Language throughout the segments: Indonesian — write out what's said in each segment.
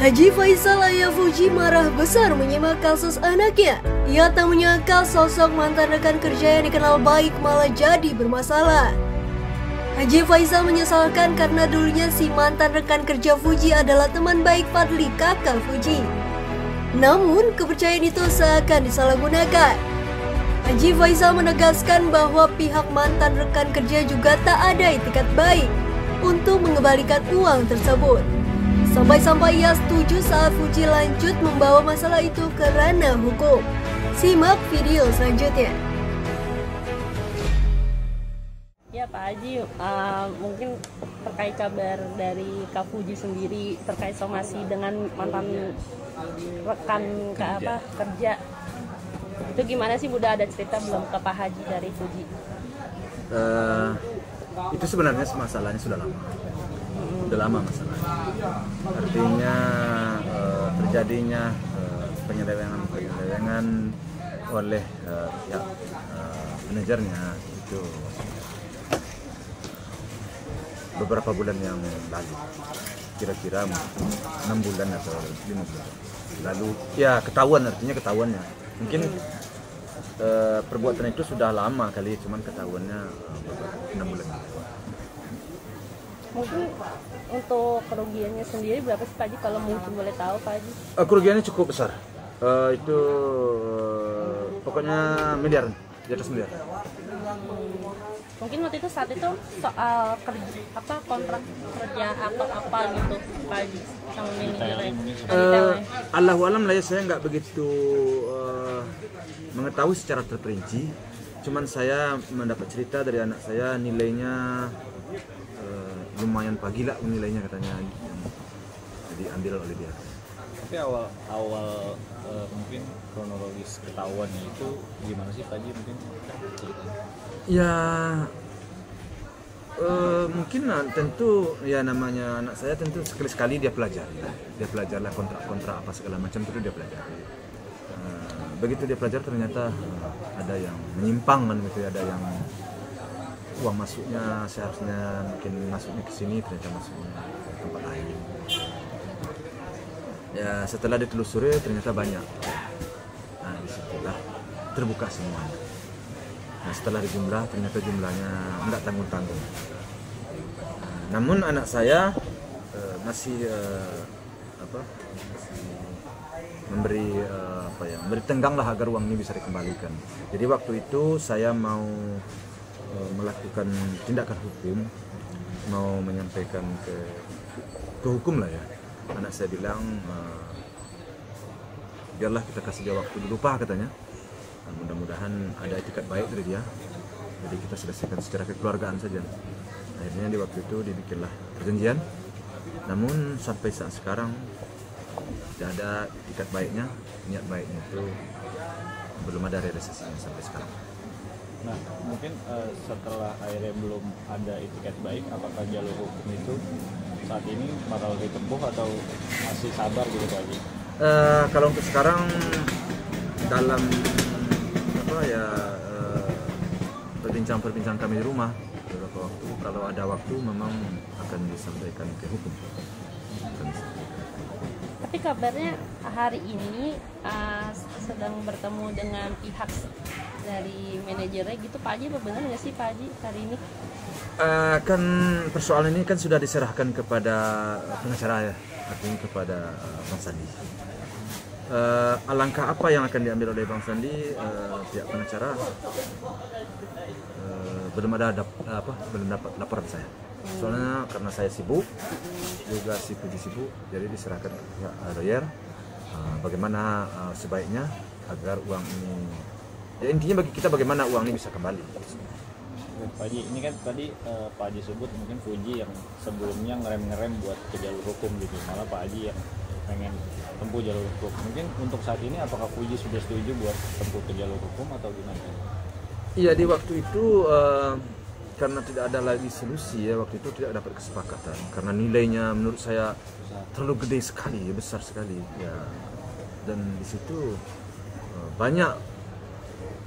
Haji Faisal ayah Fuji marah besar menyimak kasus anaknya. Ia tak menyangka sosok mantan rekan kerja yang dikenal baik malah jadi bermasalah. Haji Faisal menyesalkan karena dulunya si mantan rekan kerja Fuji adalah teman baik Fadli, kakak Fuji. Namun kepercayaan itu seakan disalahgunakan. Haji Faisal menegaskan bahwa pihak mantan rekan kerja juga tak ada itikat baik untuk mengembalikan uang tersebut. Sampai-sampai ia setuju saat Fuji lanjut membawa masalah itu ke ranah hukum. Simak video selanjutnya. Ya Pak Haji, mungkin terkait kabar dari Kak Fuji sendiri terkait somasi dengan mantan rekan kerja. Itu gimana sih, udah ada cerita belum ke Pak Haji dari Fuji? Itu sebenarnya masalahnya sudah lama masalahnya. Artinya terjadinya penyelewengan oleh manajernya itu beberapa bulan yang lalu, kira-kira 6 bulan atau 5 bulan lalu. Ya artinya ketahuannya. Mungkin perbuatan itu sudah lama kali, cuman ketahuannya 6 bulan. Mungkin untuk kerugiannya sendiri berapa sih Pak Haji, kalau mungkin boleh tahu Pak Haji? Kerugiannya cukup besar. Itu pokoknya miliar, di atas miliar. Mungkin waktu itu saat itu soal kontrak kerja atau apa gitu Pak Haji sama manajernya. Allahu alam lah ya, saya nggak begitu mengetahui secara terperinci. Cuman saya mendapat cerita dari anak saya, nilainya lumayan pagi lah nilainya katanya, diambil oleh dia. Tapi awal mungkin kronologis ketahuannya itu gimana sih Pak Haji, mungkin ceritanya? Ya mungkin tentu ya, namanya anak saya tentu sekali-sekali dia pelajari lah kontrak apa segala macam itu dia pelajari. Begitu dia pelajari ternyata ada yang menyimpang kan gitu, ada yang uang masuknya seharusnya mungkin masuknya ke sini, ternyata masuknya ke tempat lain. Ya setelah ditelusuri ternyata banyak. Nah disitulah terbuka semuanya. Nah setelah dijumlah ternyata jumlahnya enggak tanggung-tanggung. Namun anak saya masih memberi tenggang lah agar uang ini bisa dikembalikan. Jadi waktu itu saya mau melakukan tindakan hukum, mau menyampaikan ke hukum lah ya. Anak saya bilang biarlah kita kasih dia waktu dulu Pak katanya. Mudah-mudahan ada etikat baik dari dia, jadi kita selesaikan secara kekeluargaan saja. Akhirnya di waktu itu dibikinlah perjanjian, namun sampai saat sekarang tidak ada etikat baiknya, niat baiknya itu belum ada realisasinya sampai sekarang. Nah mungkin setelah akhirnya belum ada etikat baik, apakah jalur hukum itu saat ini bakal ditempuh atau masih sabar gitu Pak Haji? Kalau untuk sekarang dalam perbincangan kami di rumah beberapa waktu, kalau ada waktu memang akan disampaikan ke hukum. Tapi kabarnya hari ini sedang bertemu dengan pihak dari manajernya gitu Pak Haji, benar nggak sih Pak Haji hari ini? Kan persoalan ini kan sudah diserahkan kepada pengacara ya, artinya kepada Bang Sandi. Alangkah apa yang akan diambil oleh Bang Sandi, pihak pengacara belum dapat laporan saya. Soalnya karena saya sibuk, juga si Fuji sibuk, jadi diserahkan ke pihak lawyer. Bagaimana sebaiknya agar uang ini, ya intinya bagi kita bagaimana uang ini bisa kembali. Pak Haji, ini kan tadi Pak Haji sebut mungkin Fuji yang sebelumnya ngerem buat ke jalur hukum gitu, malah Pak Haji yang pengen tempuh jalur hukum. Mungkin untuk saat ini apakah Fuji sudah setuju buat tempuh ke jalur hukum atau gimana? Iya, di waktu itu karena tidak ada lagi solusi ya, waktu itu tidak dapat kesepakatan karena nilainya menurut saya terlalu gede sekali, besar sekali ya, dan di situ banyak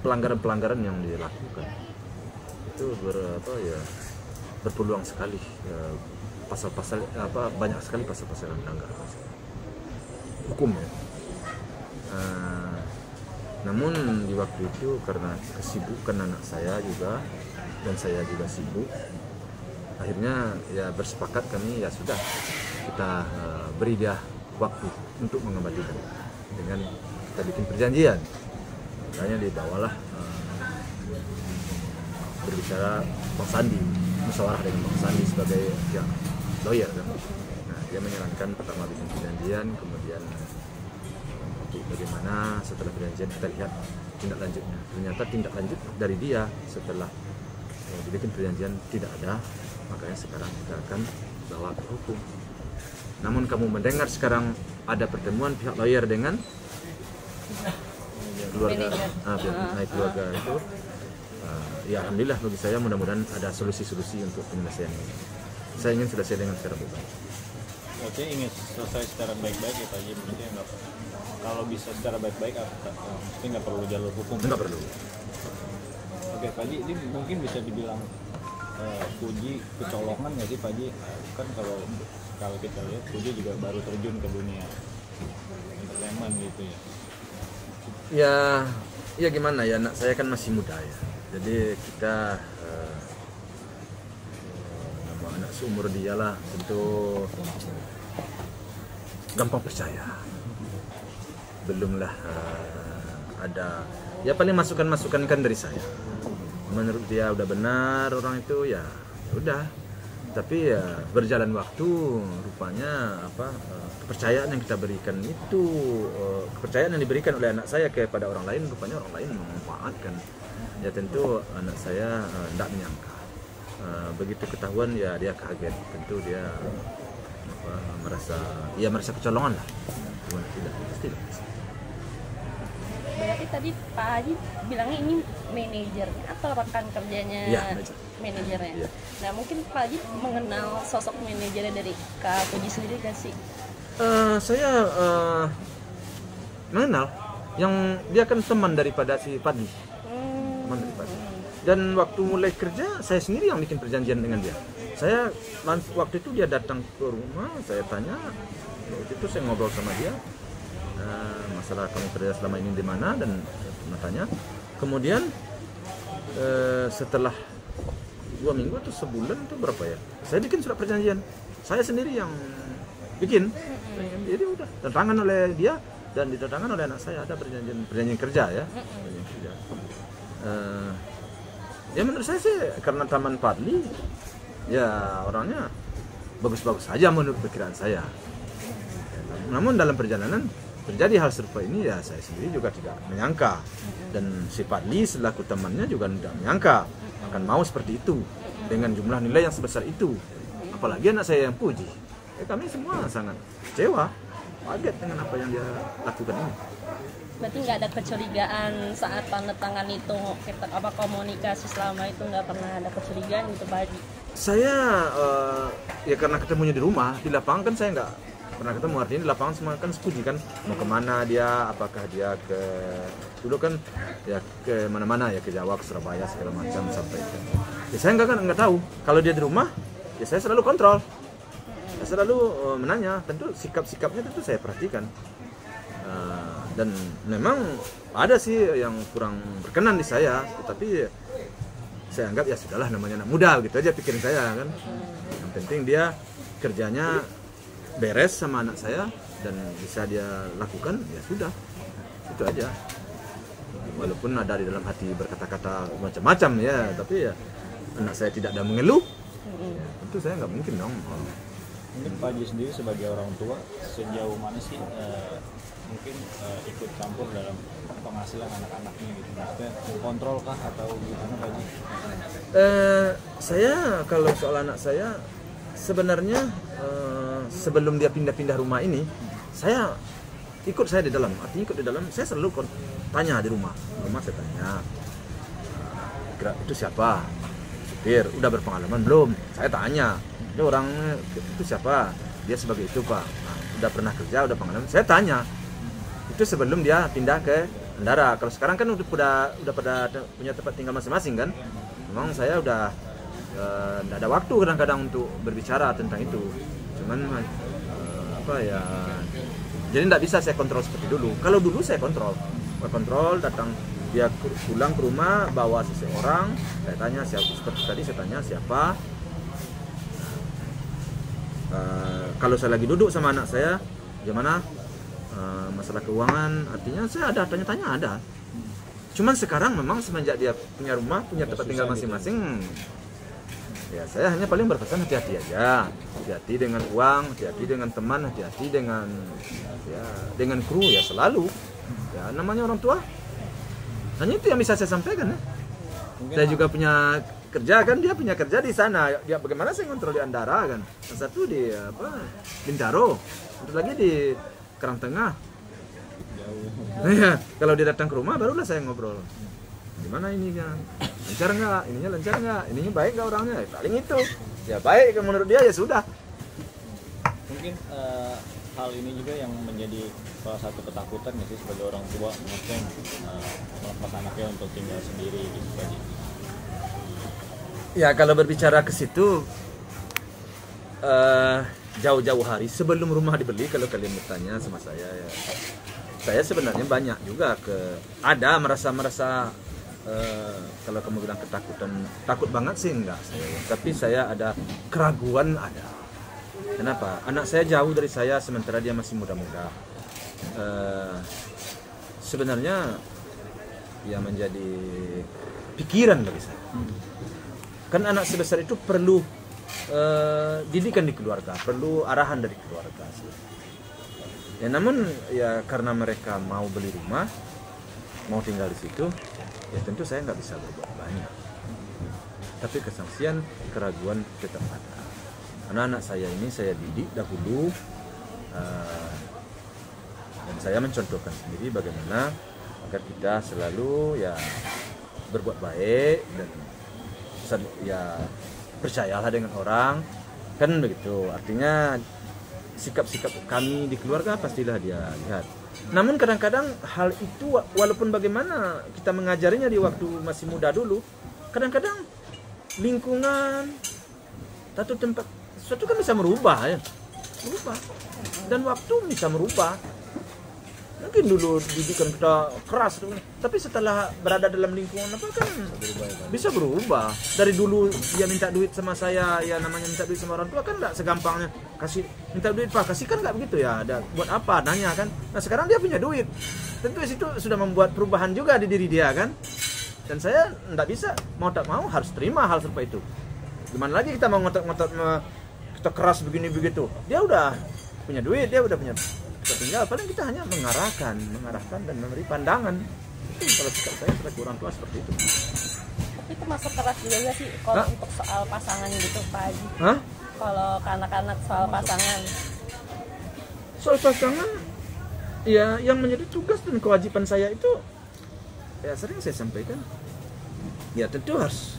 pelanggaran yang dilakukan. Itu berpeluang sekali pasal-pasal banyak sekali pasal-pasal yang dilanggar. hukum ya. Namun di waktu itu karena kesibukan anak saya juga dan saya juga sibuk, akhirnya ya bersepakat kami ya sudah kita beri dia waktu untuk mengabadikan dengan kita bikin perjanjian. Makanya dibawalah berbicara Bang Sandi, musyawarah dengan Bang Sandi sebagai pihak lawyer kan. Nah, dia menyarankan pertama bikin perjanjian, kemudian bagaimana setelah perjanjian kita lihat tindak lanjutnya. Ternyata tindak lanjut dari dia setelah dibikin perjanjian tidak ada, makanya sekarang kita akan bawa ke hukum. Namun kamu mendengar sekarang ada pertemuan pihak lawyer dengan keluarga, keluarga itu, ya alhamdulillah bagi saya, mudah-mudahan ada solusi-solusi untuk penyelesaian ini. Saya ingin selesai dengan secara baik. Oke, ingin selesai secara baik-baik ya Pak Haji, berarti enggak, kalau bisa secara baik-baik mesti nggak perlu jalur hukum. Nggak perlu. Oke Pak Haji, ini mungkin bisa dibilang Puji kecolongan nggak sih Pak Haji? Kan kalau kita lihat Puji juga baru terjun ke dunia entertainment gitu ya. Ya gimana ya, anak saya kan masih muda ya. Jadi kita anak seumur dia lah, tentu gampang percaya. Belumlah ada ya paling masukan-masukan kan dari saya. Menurut dia udah benar orang itu ya udah. Tapi ya berjalan waktu rupanya kepercayaan yang kita berikan itu, kepercayaan yang diberikan oleh anak saya kepada orang lain, rupanya orang lain memanfaatkan. Ya tentu anak saya tidak menyangka. Begitu ketahuan ya dia kaget, tentu dia merasa kecolongan lah. Tidak. Berarti tadi Pak Haji bilangnya ini manajernya atau rekan kerjanya? Ya, manajernya. Ya. Nah mungkin Pak Haji mengenal sosok manajernya dari Kak Puji sendiri gak sih? Saya mengenal, yang dia kan teman daripada si Padli. Teman dari Padli. Dan waktu mulai kerja, saya sendiri yang bikin perjanjian dengan dia. Saya waktu itu dia datang ke rumah, saya tanya, waktu itu saya ngobrol sama dia, masalah kamu kerja selama ini di mana, dan tanya. Kemudian setelah 2 minggu atau sebulan itu berapa ya, saya bikin surat perjanjian. Saya sendiri yang bikin. Jadi udah ditandatangan oleh dia dan ditandatangan oleh anak saya, ada perjanjian kerja ya. Perjanjian kerja. Ya menurut saya sih karena Taman Padli ya orangnya bagus-bagus saja menurut pikiran saya. Namun dalam perjalanan terjadi hal serupa ini ya saya sendiri juga tidak menyangka, dan si Padli selaku temannya juga tidak menyangka akan mau seperti itu dengan jumlah nilai yang sebesar itu, apalagi anak saya yang Puji. Kami semua sangat kecewa, kaget dengan apa yang dia lakukan ini. Berarti nggak ada kecurigaan saat tanda tangan itu, komunikasi selama itu nggak pernah ada kecurigaan gitu Pak Haji? Saya ya karena ketemunya di rumah, di lapangan kan saya nggak pernah ketemu. Artinya di lapangan semua kan Puji kan mau kemana dia, apakah dia ke dulu kan ya ke mana-mana ya, ke Jawa, ke Surabaya segala macam sampai ke. Ya saya nggak tahu. Kalau dia di rumah ya saya selalu kontrol, saya selalu menanya, tentu sikap-sikapnya tentu saya perhatikan. Dan memang ada sih yang kurang berkenan di saya, tetapi saya anggap ya sudahlah, namanya anak muda gitu aja pikiran saya kan. Yang penting dia kerjanya beres sama anak saya dan bisa dia lakukan, ya sudah, itu aja. Walaupun ada di dalam hati berkata-kata macam-macam ya, tapi ya anak saya tidak ada mengeluh, ya, tentu saya nggak mungkin dong. Mungkin Pak Haji sendiri sebagai orang tua sejauh mana sih mungkin ikut campur dalam penghasilan anak-anaknya gitu, maksudnya kontrol kah atau gimana Pak Haji? Saya kalau soal anak saya sebenarnya sebelum dia pindah-pindah rumah ini, saya ikut saya di dalam, artinya ikut di dalam, saya selalu tanya di rumah saya tanya, itu siapa? Supir, udah berpengalaman belum? Saya tanya, itu orang itu siapa? Dia sebagai itu Pak, nah, udah pernah kerja, udah pengalaman, saya tanya. Itu sebelum dia pindah ke Andara. Kalau sekarang kan udah pada punya tempat tinggal masing-masing kan. Memang saya udah tidak ada waktu kadang-kadang untuk berbicara tentang itu. Cuman Jadi tidak bisa saya kontrol seperti dulu. Kalau dulu saya kontrol, datang dia pulang ke rumah bawa seseorang, saya tanya siapa, seperti tadi saya tanya siapa. Kalau saya lagi duduk sama anak saya, gimana masalah keuangan, artinya saya ada tanya-tanya ada. Cuman sekarang memang semenjak dia punya rumah, punya tempat tinggal masing-masing, ya saya hanya paling berpesan hati-hati aja, hati-hati dengan uang, hati-hati dengan teman, hati-hati dengan kru ya selalu. Ya namanya orang tua. Hanya itu yang bisa saya sampaikan ya. Saya juga punya kerja kan, dia punya kerja di sana. Dia bagaimana saya kontrol di Andara kan? Yang satu di Bintaro, satu lagi di Karang Tengah. Ya, kalau dia datang ke rumah barulah saya ngobrol. Gimana ini kan? Lancar nggak? Ininya lancar nggak? Ininya baik nggak orangnya? Ya, paling itu. Ya baik menurut dia ya sudah. Mungkin hal ini juga yang menjadi salah satu ketakutan ya sih sebagai orang tua, mungkin melepas anaknya untuk tinggal sendiri gitu tadi. Ya kalau berbicara ke situ jauh-jauh hari sebelum rumah dibeli, kalau kalian bertanya sama saya ya, saya sebenarnya banyak juga ada merasa kalau kamu bilang ketakutan, takut banget sih enggak saya, tapi saya ada keraguan ada. Kenapa? Anak saya jauh dari saya sementara dia masih muda-muda. Sebenarnya ya menjadi pikiran bagi saya. Kan anak sebesar itu perlu didikan di keluarga, perlu arahan dari keluarga. Ya namun ya karena mereka mau beli rumah, mau tinggal di situ, ya tentu saya nggak bisa berbuat banyak. Tapi kesangsian, keraguan tetap ada. Anak-anak saya ini saya didik dahulu, dan saya mencontohkan sendiri bagaimana agar kita selalu ya berbuat baik dan ya percayalah dengan orang, kan begitu. Artinya sikap-sikap kami di keluarga pastilah dia lihat. Namun kadang-kadang hal itu walaupun bagaimana kita mengajarinya di waktu masih muda dulu, kadang-kadang lingkungan satu tempat sesuatu kan bisa merubah ya, dan waktu bisa merubah. Mungkin dulu didikan kita keras, tapi setelah berada dalam lingkungan apa kan bisa berubah. Dari dulu dia minta duit sama saya, ya namanya minta duit sama orang tua kan nggak segampangnya kasih minta duit pak, kasih kan nggak begitu ya. Ada buat apa nanya kan? Nah sekarang dia punya duit, tentu itu sudah membuat perubahan juga di diri dia kan. Dan saya nggak bisa mau tak mau harus terima hal seperti itu. Gimana lagi kita mau ngotot-ngotot kita keras begini begitu? Dia udah punya duit, dia udah punya. Tinggal paling kita hanya mengarahkan dan memberi pandangan. Itu kalau sikap saya sebagai orang tua seperti itu. Tapi itu masuk keras juga gak sih kalau untuk soal pasangan gitu Pak Haji? Kalau ke anak-anak soal pasangan? Soal pasangan, ya yang menjadi tugas dan kewajiban saya itu, ya sering saya sampaikan. Ya tentu harus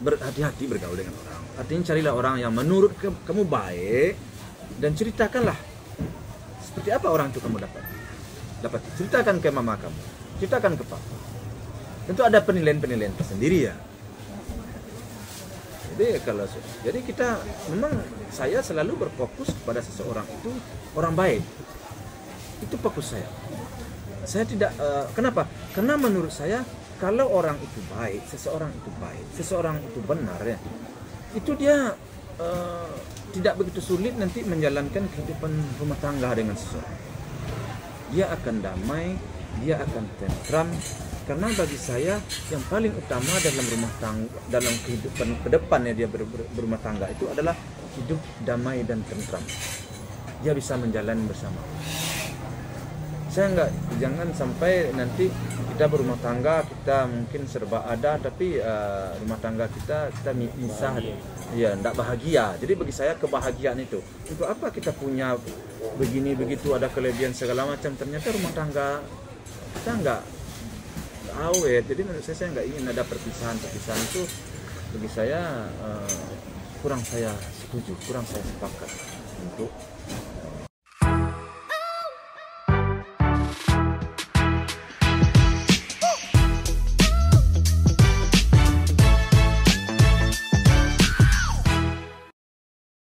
berhati-hati bergaul dengan orang. Artinya carilah orang yang menurut kamu baik. Dan ceritakanlah seperti apa orang itu kamu dapat. Ceritakan ke mama kamu, ceritakan ke papa. Tentu ada penilaian-penilaian tersendiri ya. Jadi kita memang saya selalu berfokus kepada seseorang itu orang baik. Itu fokus saya. Saya tidak kenapa? Karena menurut saya kalau orang itu baik, seseorang itu benar ya. Itu dia tidak begitu sulit nanti menjalankan kehidupan rumah tangga dengan seseorang. Dia akan damai, dia akan tentram. Karena bagi saya yang paling utama dalam rumah tangga, dalam kehidupan ke depannya dia berumah tangga itu adalah hidup damai dan tentram. Dia bisa menjalani bersama. Jangan sampai nanti kita berumah tangga, kita mungkin serba ada, tapi rumah tangga kita misah, ya tidak bahagia. Jadi bagi saya kebahagiaan itu, untuk apa kita punya begini begitu ada kelebihan segala macam, ternyata rumah tangga kita nggak awet. Jadi menurut saya nggak ingin ada perpisahan itu. Bagi saya kurang saya setuju, kurang saya sepakat untuk